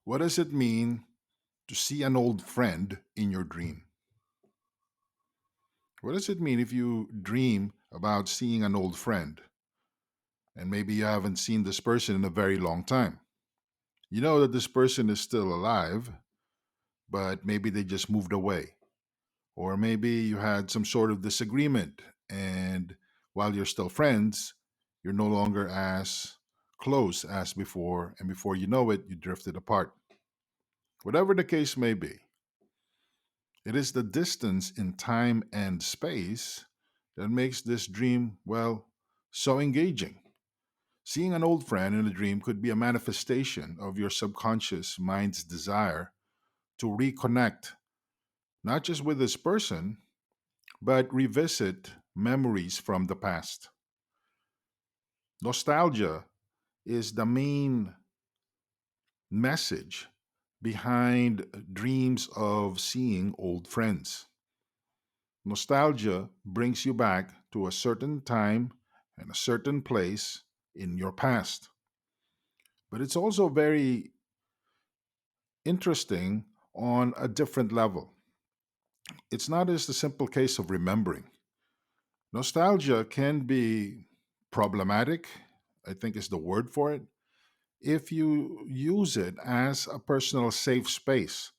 What does it mean to see an old friend in your dream? What does it mean if you dream about seeing an old friend and maybe you haven't seen this person in a very long time? You know that this person is still alive, but maybe they just moved away. Or maybe you had some sort of disagreement, and while you're still friends, you're no longer as close as before, and before you know it, you drifted apart. Whatever the case may be, it is the distance in time and space that makes this dream, well, so engaging. Seeing an old friend in a dream could be a manifestation of your subconscious mind's desire to reconnect, not just with this person, but revisit memories from the past. Nostalgia is the main message behind dreams of seeing old friends. Nostalgia brings you back to a certain time and a certain place in your past. But it's also very interesting on a different level. It's not just a simple case of remembering. Nostalgia can be problematic, I think is the word for it, if you use it as a personal safe space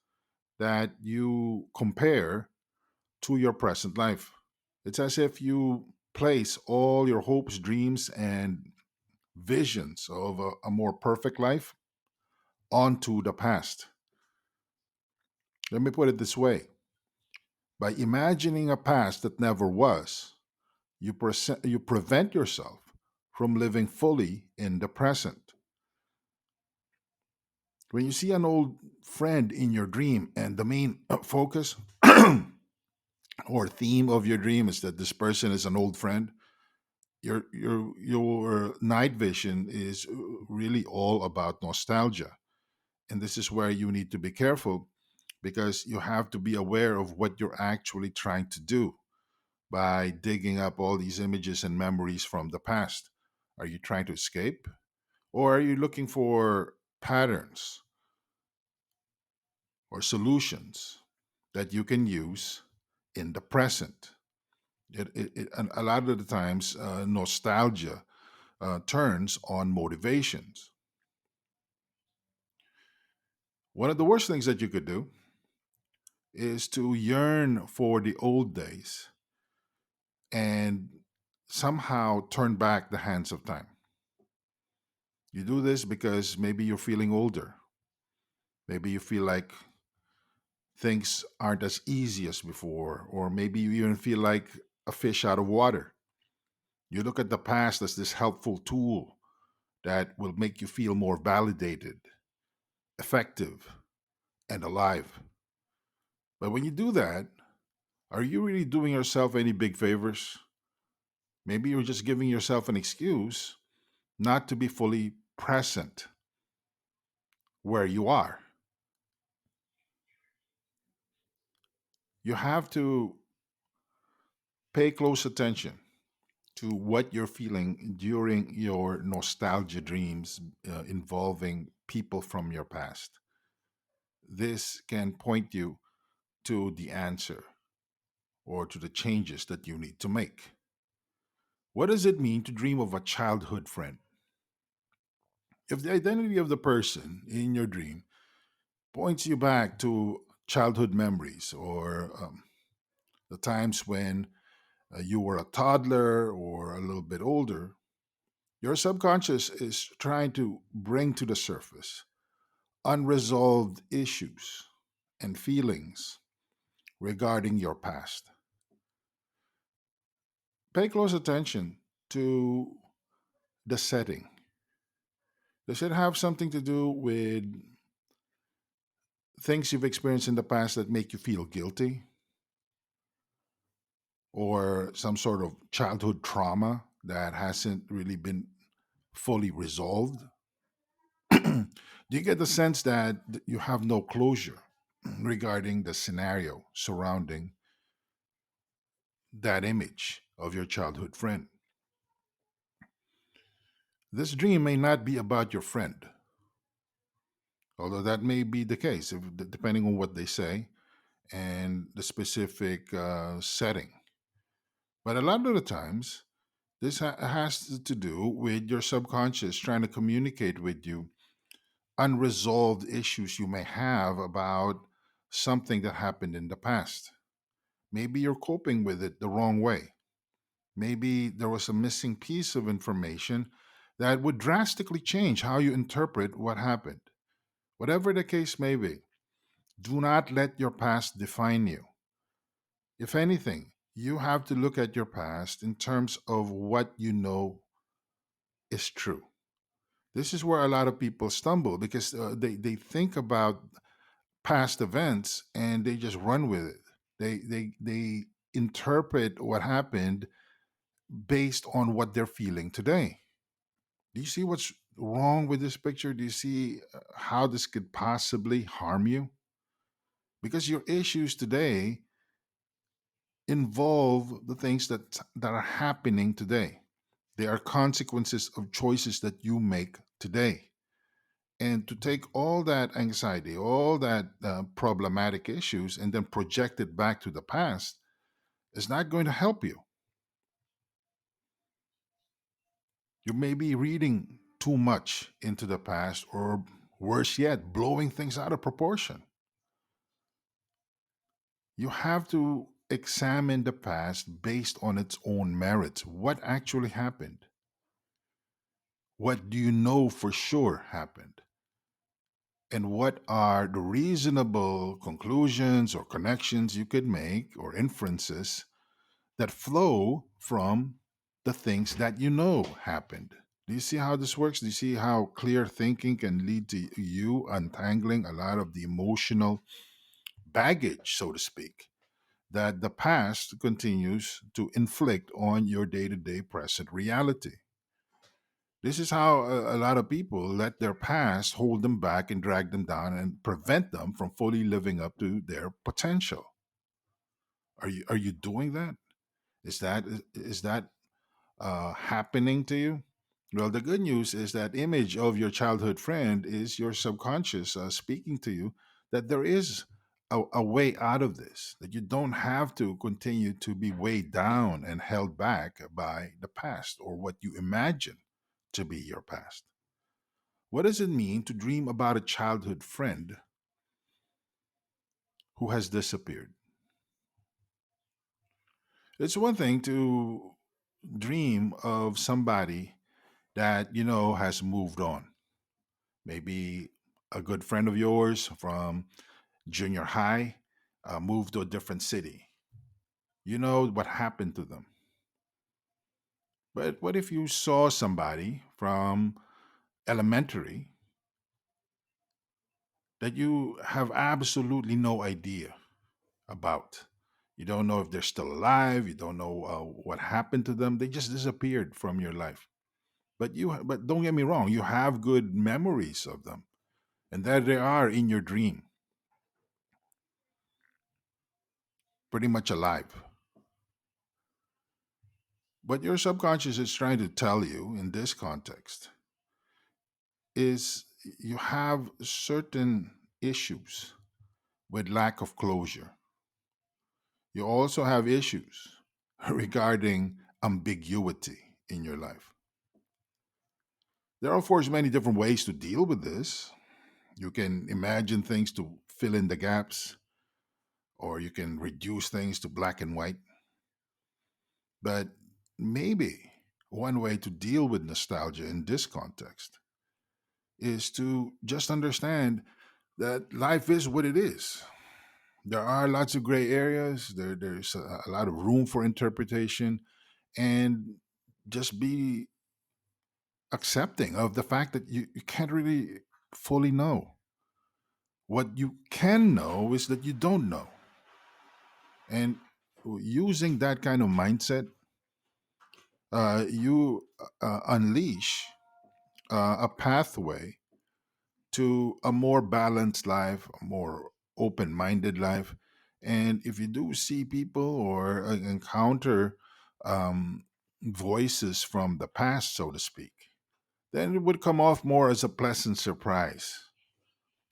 that you compare to your present life. It's as if you place all your hopes, dreams, and visions of a more perfect life onto the past. Let me put it this way: by imagining a past that never was, you prevent yourself from living fully in the present. When you see an old friend in your dream and the main focus or theme of your dream is that this person is an old friend, your night vision is really all about nostalgia. And this is where you need to be careful because you have to be aware of what you're actually trying to do by digging up all these images and memories from the past. Are you trying to escape, or are you looking for patterns or solutions that you can use in the present? And a lot of the times, nostalgia turns on motivations. One of the worst things that you could do is to yearn for the old days and somehow turn back the hands of time. You do this because maybe you're feeling older. Maybe you feel like things aren't as easy as before, or maybe you even feel like a fish out of water. You look at the past as this helpful tool that will make you feel more validated, effective, and alive. But when you do that, are you really doing yourself any big favors? Maybe you're just giving yourself an excuse not to be fully present where you are. You have to pay close attention to what you're feeling during your nostalgia dreams involving people from your past. This can point you to the answer or to the changes that you need to make. What does it mean to dream of a childhood friend? If the identity of the person in your dream points you back to childhood memories or the times when you were a toddler or a little bit older, your subconscious is trying to bring to the surface unresolved issues and feelings regarding your past. Pay close attention to the setting. Does it have something to do with things you've experienced in the past that make you feel guilty or some sort of childhood trauma that hasn't really been fully resolved? Do you get the sense that you have no closure regarding the scenario surrounding that image of your childhood friend? This dream may not be about your friend, Although that may be the case, depending on what they say and the specific setting. But a lot of the times, this has to do with your subconscious trying to communicate with you unresolved issues you may have about something that happened in the past. Maybe you're coping with it the wrong way. Maybe there was a missing piece of information that would drastically change how you interpret what happened. Whatever the case may be, do not let your past define you. If anything, you have to look at your past in terms of what you know is true. This is where a lot of people stumble because they think about past events and they just run with it. They interpret what happened based on what they're feeling today. Do you see what's wrong with this picture? Do you see how this could possibly harm you? Because your issues today involve the things that are happening today. They are consequences of choices that you make today. And to take all that anxiety, all that problematic issues, and then project it back to the past is not going to help you. You may be reading too much into the past, or worse yet, blowing things out of proportion. You have to examine the past based on its own merits. What actually happened? What do you know for sure happened? And what are the reasonable conclusions or connections you could make or inferences that flow from the things that you know happened? Do you see how this works? Do you see how clear thinking can lead to you untangling a lot of the emotional baggage, so to speak, that the past continues to inflict on your day to day present reality? This is how a lot of people let their past hold them back and drag them down and prevent them from fully living up to their potential. Are you doing that? Is that happening to you? Well, the good news is that image of your childhood friend is your subconscious speaking to you that there is a way out of this, that you don't have to continue to be weighed down and held back by the past or what you imagine to be your past. What does it mean to dream about a childhood friend who has disappeared? It's one thing to dream of somebody that you know has moved on. Maybe a good friend of yours from junior high moved to a different city. You know what happened to them. But what if you saw somebody from elementary that you have absolutely no idea about? You don't know if they're still alive. You don't know what happened to them. They just disappeared from your life. But don't get me wrong. You have good memories of them, and there they are in your dream, pretty much alive. What your subconscious is trying to tell you in this context is you have certain issues with lack of closure. You also have issues regarding ambiguity in your life. There are, of course, many different ways to deal with this. You can imagine things to fill in the gaps, or you can reduce things to black and white. But maybe one way to deal with nostalgia in this context is to just understand that life is what it is. There are lots of gray areas, there's a lot of room for interpretation, and just be accepting of the fact that you can't really fully know. What you can know is that you don't know. And using that kind of mindset, you unleash a pathway to a more balanced life, a more open minded life. And if you do see people or encounter um, voices from the past, so to speak, then it would come off more as a pleasant surprise.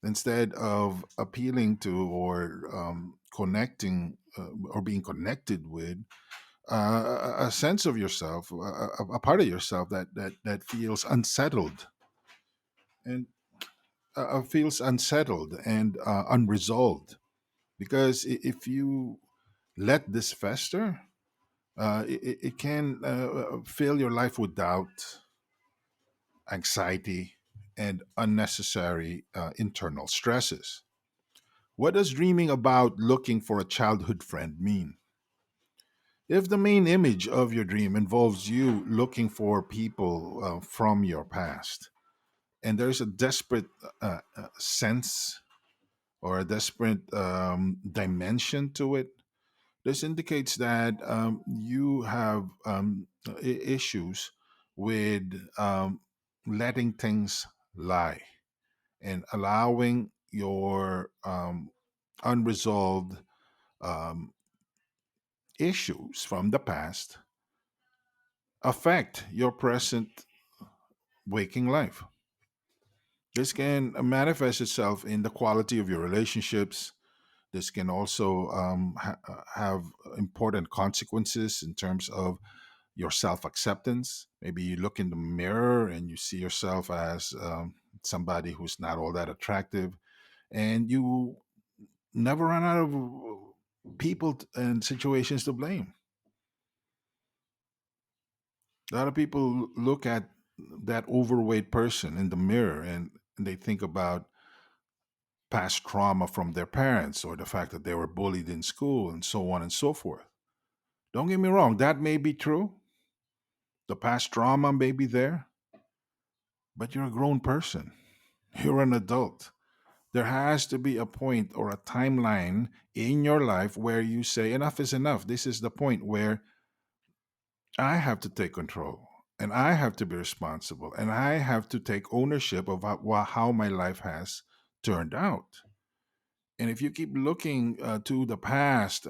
instead of appealing to or connecting or being connected with a sense of yourself, a part of yourself that feels unsettled and unresolved. Because if you let this fester, it can fill your life with doubt, anxiety, and unnecessary internal stresses. What does dreaming about looking for a childhood friend mean? If the main image of your dream involves you looking for people from your past, and there's a desperate sense or a desperate dimension to it, this indicates that you have issues with letting things lie and allowing your unresolved um, issues from the past affect your present waking life. This can manifest itself in the quality of your relationships. This can also have important consequences in terms of your self acceptance. Maybe you look in the mirror and you see yourself as somebody who's not all that attractive, and you never run out of people and situations to blame. A lot of people look at that overweight person in the mirror and they think about past trauma from their parents or the fact that they were bullied in school and so on and so forth. Don't get me wrong, that may be true. The past trauma may be there, but you're a grown person. You're an adult. There has to be a point or a timeline in your life where you say, enough is enough. This is the point where I have to take control and I have to be responsible and I have to take ownership of how my life has turned out. And if you keep looking to the past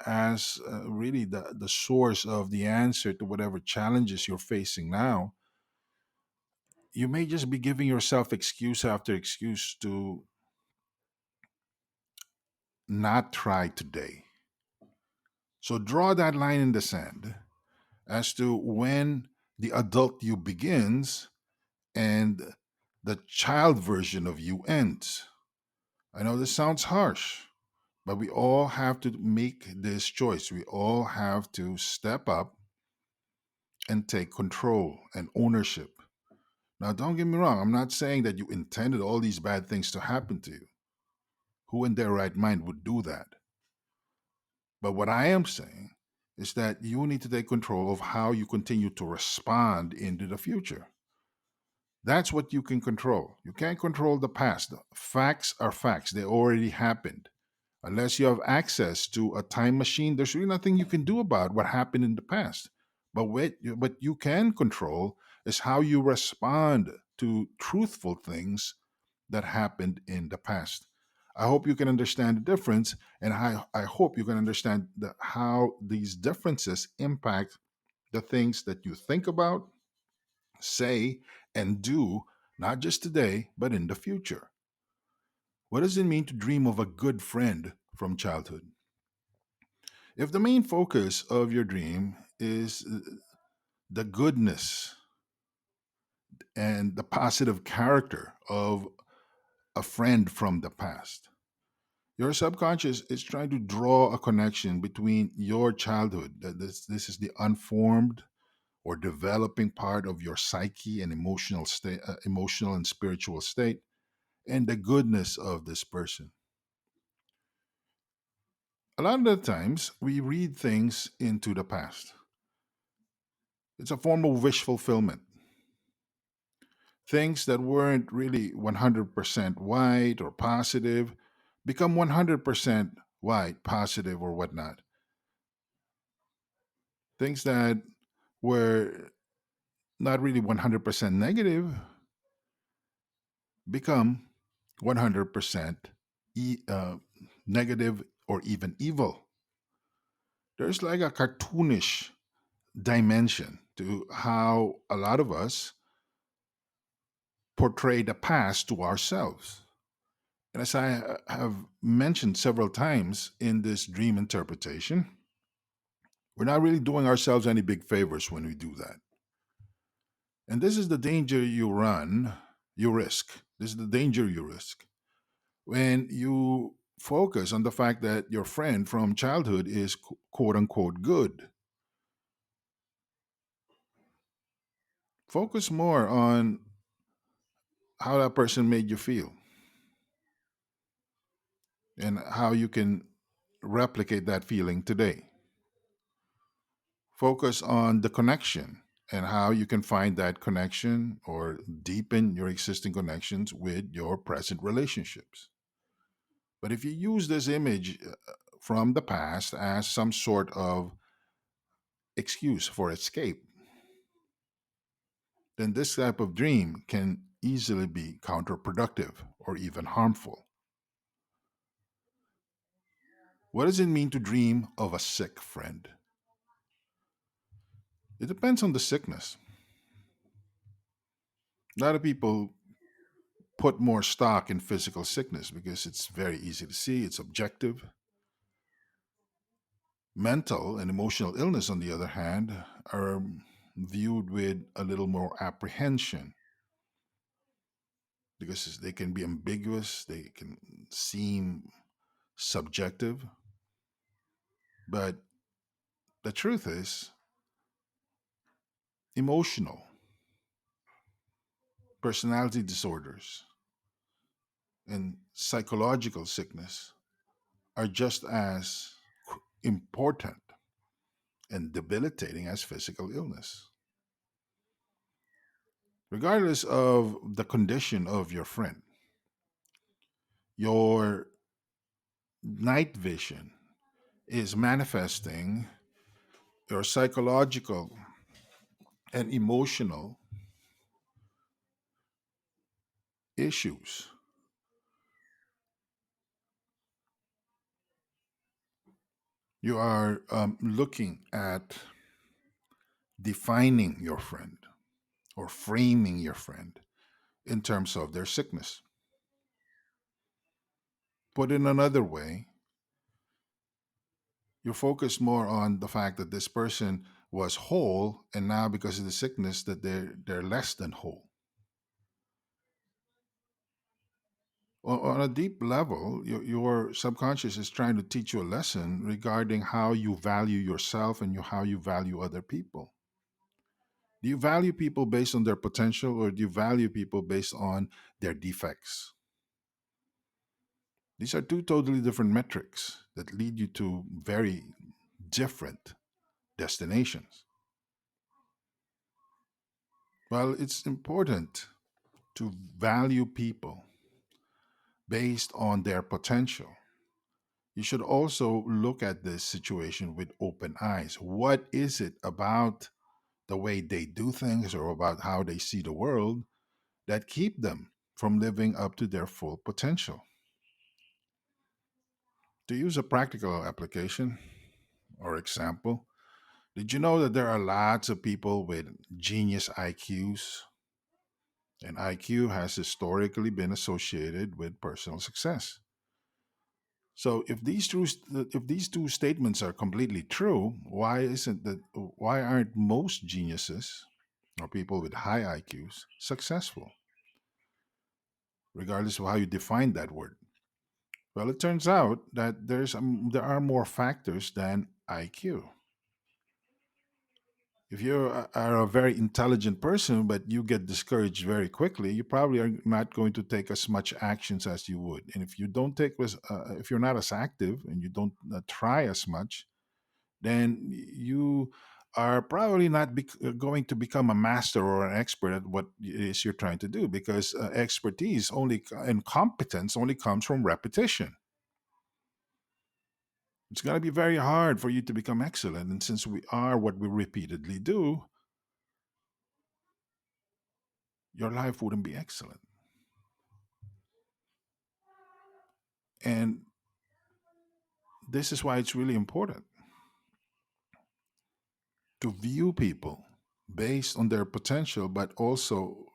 as really the source of the answer to whatever challenges you're facing now, you may just be giving yourself excuse after excuse to not try today. So draw that line in the sand as to when the adult you begins and the child version of you ends. I know this sounds harsh, but we all have to make this choice. We all have to step up and take control and ownership. Now, don't get me wrong, I'm not saying that you intended all these bad things to happen to you. Who in their right mind would do that? But what I am saying is that you need to take control of how you continue to respond into the future. That's what you can control. You can't control the past. Facts are facts, they already happened. Unless you have access to a time machine, there's really nothing you can do about what happened in the past. What you can control is how you respond to truthful things that happened in the past. I hope you can understand the difference, and I hope you can understand how these differences impact the things that you think about, say, and do, not just today, but in the future. What does it mean to dream of a good friend from childhood? If the main focus of your dream is the goodness and the positive character of a friend from the past, your subconscious is trying to draw a connection between your childhood, that this is the unformed or developing part of your psyche and emotional and spiritual state, and the goodness of this person. A lot of the times we read things into the past. It's a form of wish fulfillment. Things that weren't really 100% white or positive become 100% white, positive, or whatnot. Things that were not really 100% negative become 100% negative or even evil. There's like a cartoonish dimension to how a lot of us portray the past to ourselves. And as I have mentioned several times in this dream interpretation, we're not really doing ourselves any big favors when we do that. And this is the danger you run, you risk. This is the danger you risk when you focus on the fact that your friend from childhood is quote unquote good. Focus more on how that person made you feel and how you can replicate that feeling today. Focus on the connection and how you can find that connection or deepen your existing connections with your present relationships. But if you use this image from the past as some sort of excuse for escape, then this type of dream can easily be counterproductive or even harmful. What does it mean to dream of a sick friend? It depends on the sickness. A lot of people put more stock in physical sickness because it's very easy to see, it's objective. Mental and emotional illness, on the other hand, are viewed with a little more apprehension because they can be ambiguous, they can seem subjective. But the truth is, emotional, personality disorders, and psychological sickness are just as important and debilitating as physical illness. Regardless of the condition of your friend, your night vision is manifesting your psychological and emotional issues. You are looking at defining your friend or framing your friend in terms of their sickness. Put in another way, you focus more on the fact that this person was whole and now because of the sickness that they're less than whole. On a deep level, your subconscious is trying to teach you a lesson regarding how you value yourself and how you value other people. Do you value people based on their potential or do you value people based on their defects? These are two totally different metrics that lead you to very different destinations. Well, it's important to value people based on their potential. You should also look at this situation with open eyes. What is it about the way they do things or about how they see the world that keep them from living up to their full potential? To use a practical application or example, did you know that there are lots of people with genius IQs? And IQ has historically been associated with personal success. So if these two statements are completely true, why aren't most geniuses or people with high IQs successful, regardless of how you define that word? Well, it turns out that there are more factors than IQ. If are a very intelligent person but you get discouraged very quickly, you probably are not going to take as much actions as you would. And if you're not as active and you don't try as much, then you are probably not going to become a master or an expert at what it is you're trying to do because expertise only and competence only comes from repetition. It's going to be very hard for you to become excellent. And since we are what we repeatedly do, your life wouldn't be excellent. And this is why it's really important to view people based on their potential, but also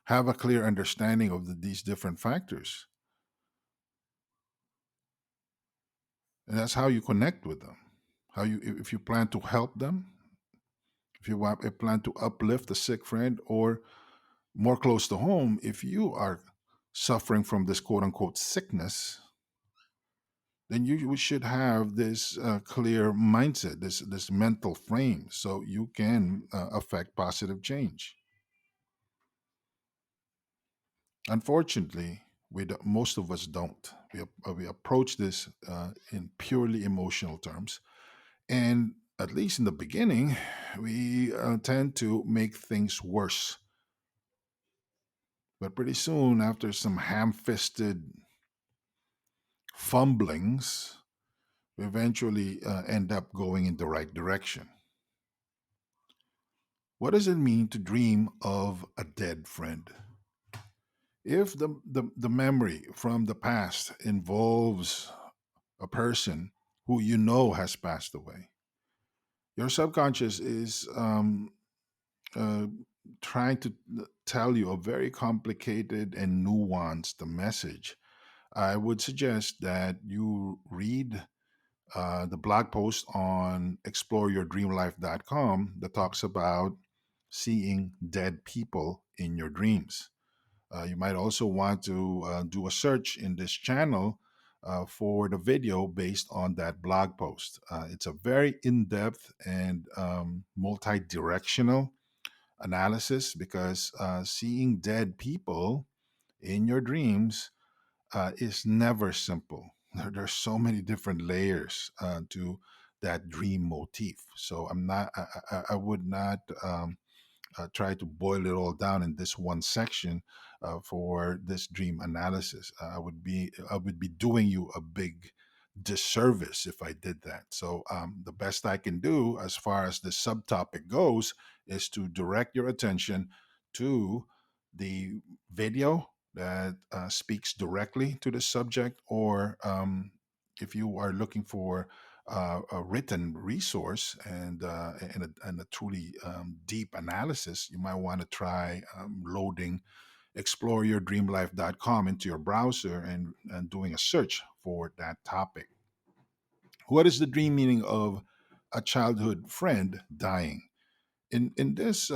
have a clear understanding of these different factors. And that's how you connect with them. How you, if you plan to help them, if you want a plan to uplift a sick friend, or more close to home, if you are suffering from this quote unquote sickness, then you should have this clear mindset, this mental frame, so you can affect positive change. Unfortunately, most of us don't. We approach this in purely emotional terms, and at least in the beginning, we tend to make things worse. But pretty soon, after some ham-fisted fumblings, we eventually end up going in the right direction. What does it mean to dream of a dead friend? If the memory from the past involves a person who you know has passed away, your subconscious is uh, trying to tell you a very complicated and nuanced message. I would suggest that you read the blog post on exploreyourdreamlife.com that talks about seeing dead people in your dreams. You might also want to do a search in this channel for the video based on that blog post. It's a very in depth and multi directional analysis because seeing dead people in your dreams is never simple. There's so many different layers to that dream motif. So I would not try to boil it all down in this one section for this dream analysis. I would be doing you a big disservice if I did that. So the best I can do as far as the subtopic goes is to direct your attention to the video that speaks directly to the subject, or if you are looking for a written resource and a truly deep analysis, you might want to try loading exploreyourdreamlife.com into your browser and doing a search for that topic. What is the dream meaning of a childhood friend dying? In this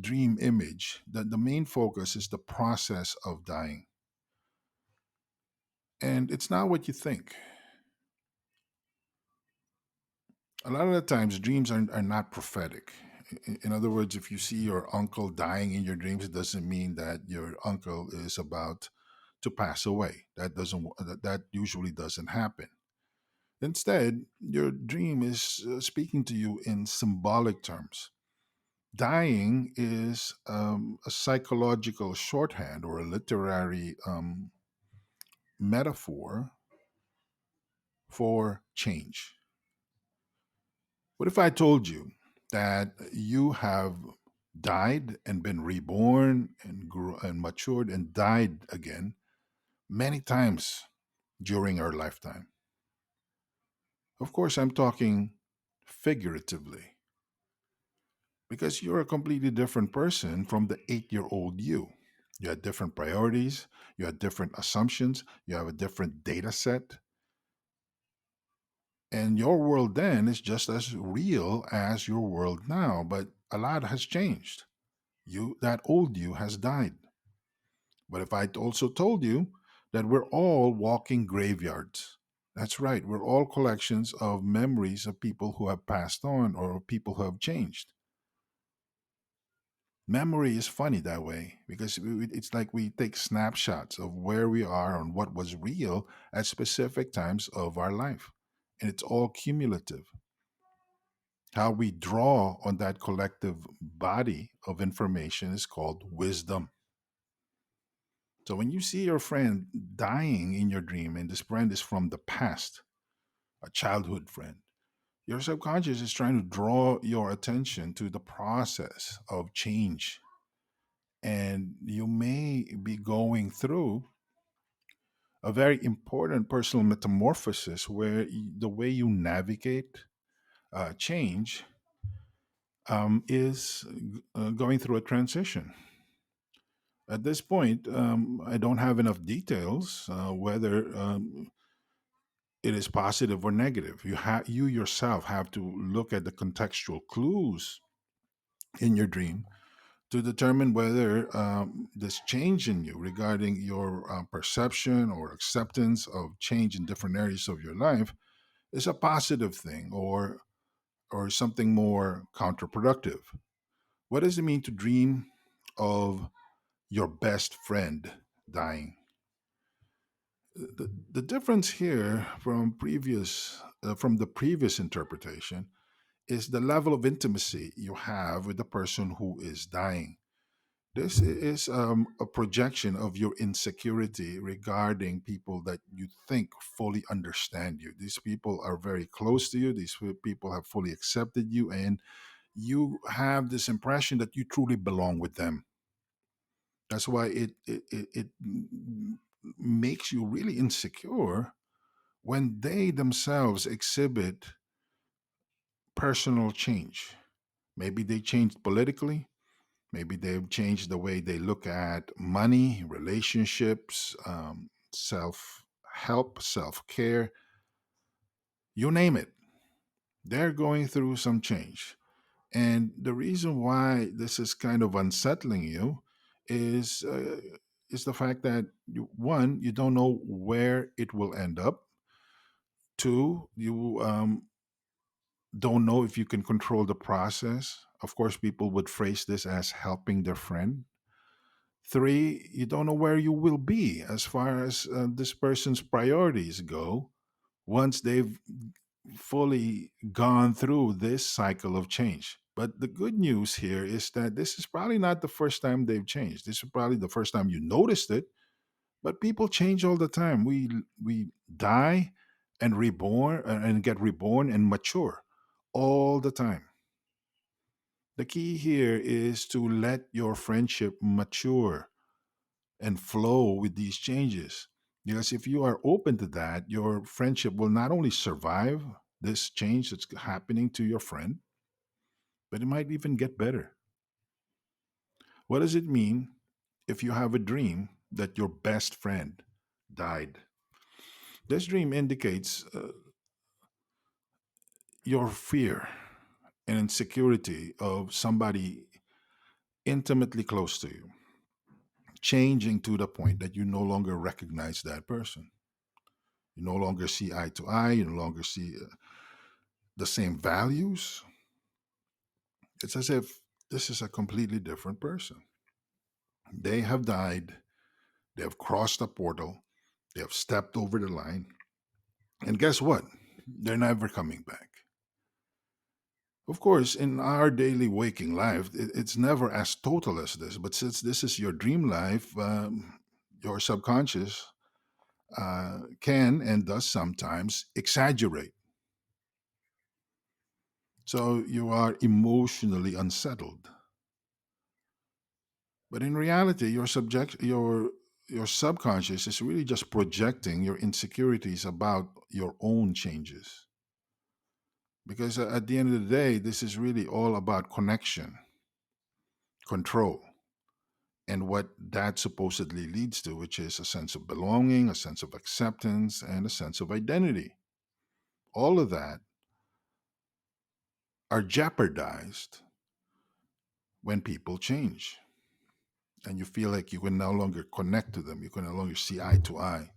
dream image, the main focus is the process of dying. And it's not what you think. A lot of the times dreams are not prophetic. In other words, if you see your uncle dying in your dreams, it doesn't mean that your uncle is about to pass away. That usually doesn't happen. Instead, your dream is speaking to you in symbolic terms. Dying is a psychological shorthand or a literary metaphor for change. What if I told you that you have died and been reborn and grew and matured and died again many times during our lifetime? Of course, I'm talking figuratively because you're a completely different person from the 8-year old you. You had different priorities, you had different assumptions, you have a different data set, and your world then is just as real as your world now, but a lot has changed. That old you has died. But if I also told you that we're all walking graveyards, that's right, we're all collections of memories of people who have passed on or people who have changed. Memory is funny that way because it's like we take snapshots of where we are and what was real at specific times of our life. And it's all cumulative. How we draw on that collective body of information is called wisdom. So when you see your friend dying in your dream, and this friend is from the past, a childhood friend, your subconscious is trying to draw your attention to the process of change. And you may be going through a very important personal metamorphosis where the way you navigate change is going through a transition. At this point, I don't have enough details whether it is positive or negative. You yourself have to look at the contextual clues in your dream to determine whether this change in you regarding your perception or acceptance of change in different areas of your life is a positive thing or something more counterproductive. What does it mean to dream of your best friend dying? The difference here from the previous interpretation is the level of intimacy you have with the person who is dying. This is a projection of your insecurity regarding people that you think fully understand you. These people are very close to you. These people have fully accepted you, and you have this impression that you truly belong with them. That's why it makes you really insecure when they themselves exhibit personal change. Maybe they changed politically. Maybe they've changed the way they look at money, relationships, self help, self care, you name it. They're going through some change. And the reason why this is kind of unsettling you is is the fact that one, you don't know where it will end up. Two, you don't know if you can control the process. Of course, people would phrase this as helping their friend. Three, you don't know where you will be as far as this person's priorities go once they've fully gone through this cycle of change. But the good news here is that this is probably not the first time they've changed. This is probably the first time you noticed it. But people change all the time. We die and reborn and get reborn and mature all the time. The key here is to let your friendship mature and flow with these changes. Because if you are open to that, your friendship will not only survive this change that's happening to your friend, but it might even get better. What does it mean if you have a dream that your best friend died? This dream indicates your fear and insecurity of somebody intimately close to you changing to the point that you no longer recognize that person. You no longer see eye to eye. You no longer see the same values. It's as if this is a completely different person. They have died. They have crossed a portal. They have stepped over the line. And guess what? They're never coming back. Of course, in our daily waking life, it's never as total as this. But since this is your dream life, your subconscious can and does sometimes exaggerate. So you are emotionally unsettled. But in reality, your subconscious is really just projecting your insecurities about your own changes. Because at the end of the day, this is really all about connection, control, and what that supposedly leads to, which is a sense of belonging, a sense of acceptance, and a sense of identity. All of that are jeopardized when people change and you feel like you can no longer connect to them, you can no longer see eye to eye.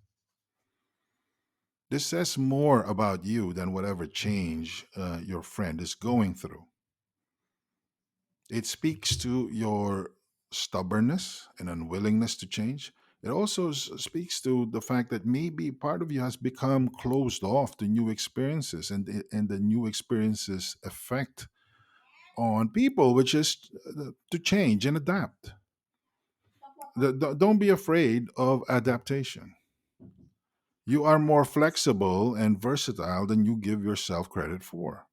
This says more about you than whatever change your friend is going through. It speaks to your stubbornness and unwillingness to change. It also speaks to the fact that maybe part of you has become closed off to new experiences and the new experiences effect on people, which is to change and adapt. Don't be afraid of adaptation. You are more flexible and versatile than you give yourself credit for.